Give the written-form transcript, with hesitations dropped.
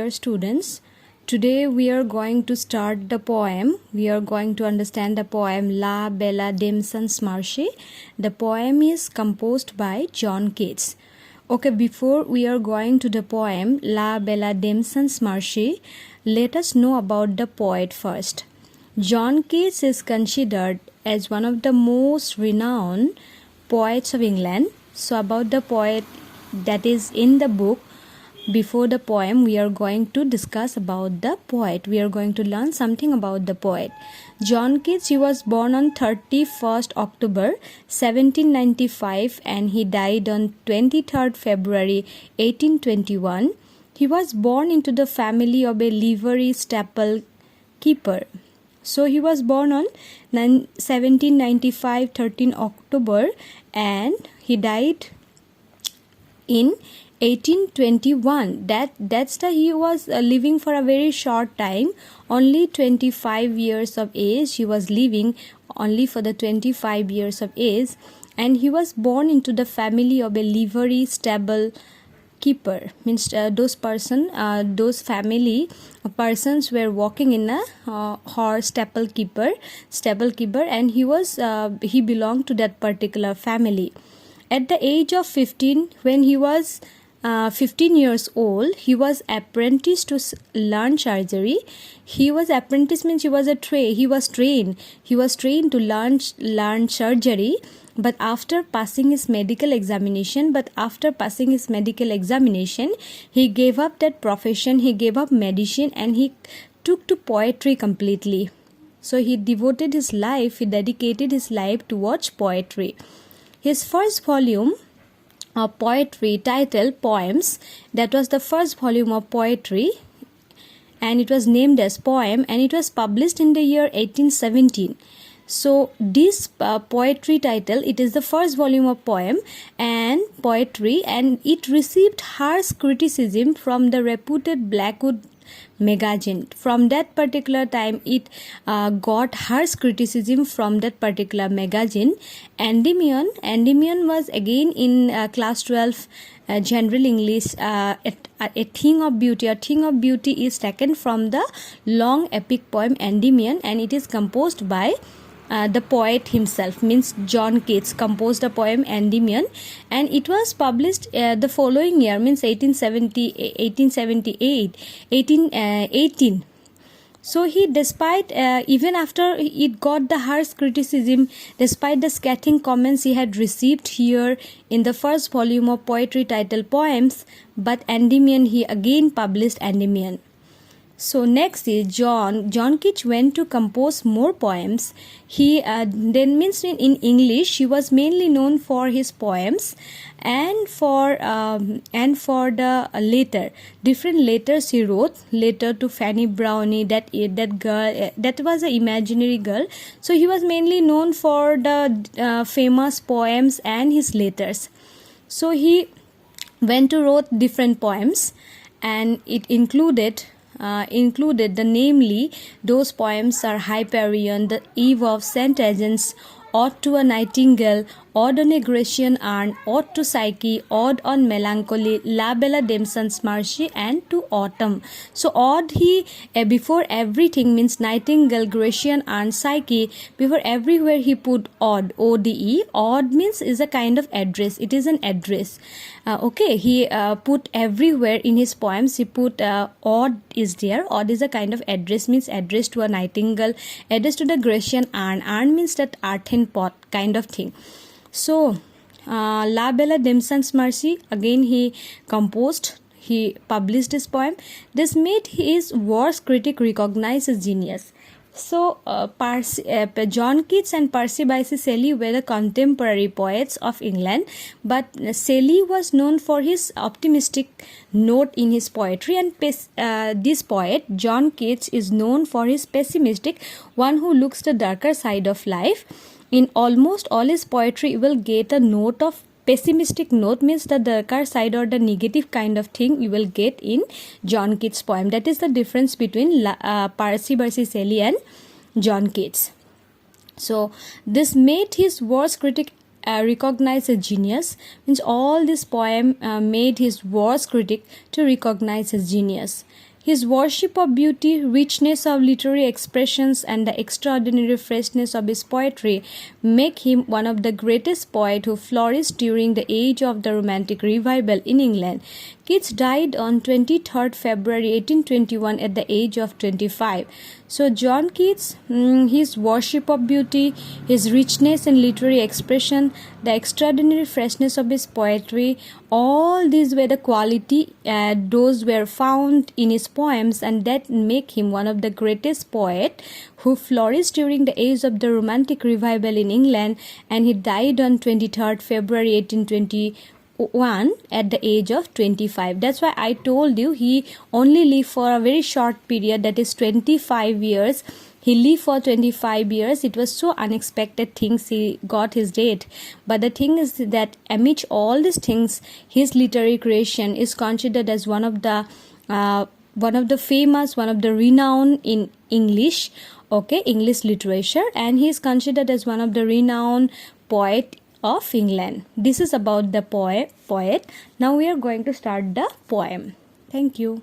Dear students, today we are going to start the poem. We are going to understand the poem La Bella Dame Sans Marche. The poem is composed by John Keats. Okay, before we are going to the poem La Bella Dame Sans Marche, let us know about the poet first. John Keats is considered as one of the most renowned poets of England. So about the poet that is in the book, before the poem, we are going to discuss about the poet. We are going to learn something about the poet. John Keats, he was born on 31st October 1795 and he died on 23rd February 1821. He was born into the family of a livery stable keeper. So he was born on 1795, 13 October, and he died in 1821. He was living for a very short time, only 25 years of age. He was living only for the 25 years of age, and he was born into the family of a livery stable keeper. Means those family persons were working in a horse stable keeper, and he belonged to that particular family. At the age of 15, when he was 15 years old, he was apprenticed to learn surgery. He was apprentice means he was trained to learn surgery. But after passing his medical examination, he gave up that profession. He gave up medicine and he took to poetry completely. So he dedicated his life towards poetry. His first volume of poetry titled Poems, that was the first volume of poetry, and it was named as Poem, and it was published in the year 1817. So this poetry title, it is the first volume of poem and poetry, and it received harsh criticism from the reputed Blackwood magazine. From that particular time, it got harsh criticism from that particular magazine. Endymion was again in class 12 general English. A Thing of Beauty. A Thing of Beauty is taken from the long epic poem Endymion, and it is composed by the poet himself, means John Keats composed the poem Endymion, and it was published the following year, means 1818. So he, despite even after it got the harsh criticism, despite the scathing comments he had received here in the first volume of poetry titled Poems, but Endymion, he again published Endymion. So next is John Keats went to compose more poems. He then means in English he was mainly known for his poems and for the different letters he wrote. Letter to Fanny Brownie, that girl, that was an imaginary girl. So he was mainly known for the famous poems and his letters. So he went to wrote different poems, and it included the namely those poems are Hyperion, The Eve of St. Agnes, Ode to a Nightingale, Ode on a Grecian Urn, Ode to Psyche, Ode on Melancholy, La Bella Dame Sans Marche, and to Autumn. So Ode, he before everything, means Nightingale, Grecian Urn, Psyche, before everywhere he put Ode, O-D-E. Ode means is a kind of address. It is an address. He put everywhere in his poems, he put Ode is there. Ode is a kind of address, means address to a nightingale, address to the Grecian Urn. Urn means that earthen pot kind of thing. So La Bella Dame Sans Marche, again he published his poem. This made his worst critic recognize his genius. So John Keats and Percy Bysshe Shelley were the contemporary poets of England, but Shelley was known for his optimistic note in his poetry, and this poet John Keats is known for his pessimistic, one who looks the darker side of life. In almost all his poetry, you will get a note of pessimistic note, means the darker side or the negative kind of thing you will get in John Keats' poem. That is the difference between Percy Bysshe Shelley and John Keats. So this made his worst critic recognize a genius, means all this poem made his worst critic to recognize his genius. His worship of beauty, richness of literary expressions, and the extraordinary freshness of his poetry make him one of the greatest poets who flourished during the age of the Romantic Revival in England. Keats died on 23rd February 1821 at the age of 25. So John Keats, his worship of beauty, his richness in literary expression, the extraordinary freshness of his poetry, all these were the quality those were found in his poems, and that make him one of the greatest poet who flourished during the age of the Romantic Revival in England, and he died on 23rd February 1821 at the age of 25. That's why I told you he only lived for a very short period, that is 25 years. He lived for 25 years. It was so unexpected things he got his date. But the thing is that amidst all these things, his literary creation is considered as one of the famous, one of the renowned in English, English literature, and he is considered as one of the renowned poet of England. This is about the poet. Now we are going to start the poem. Thank you.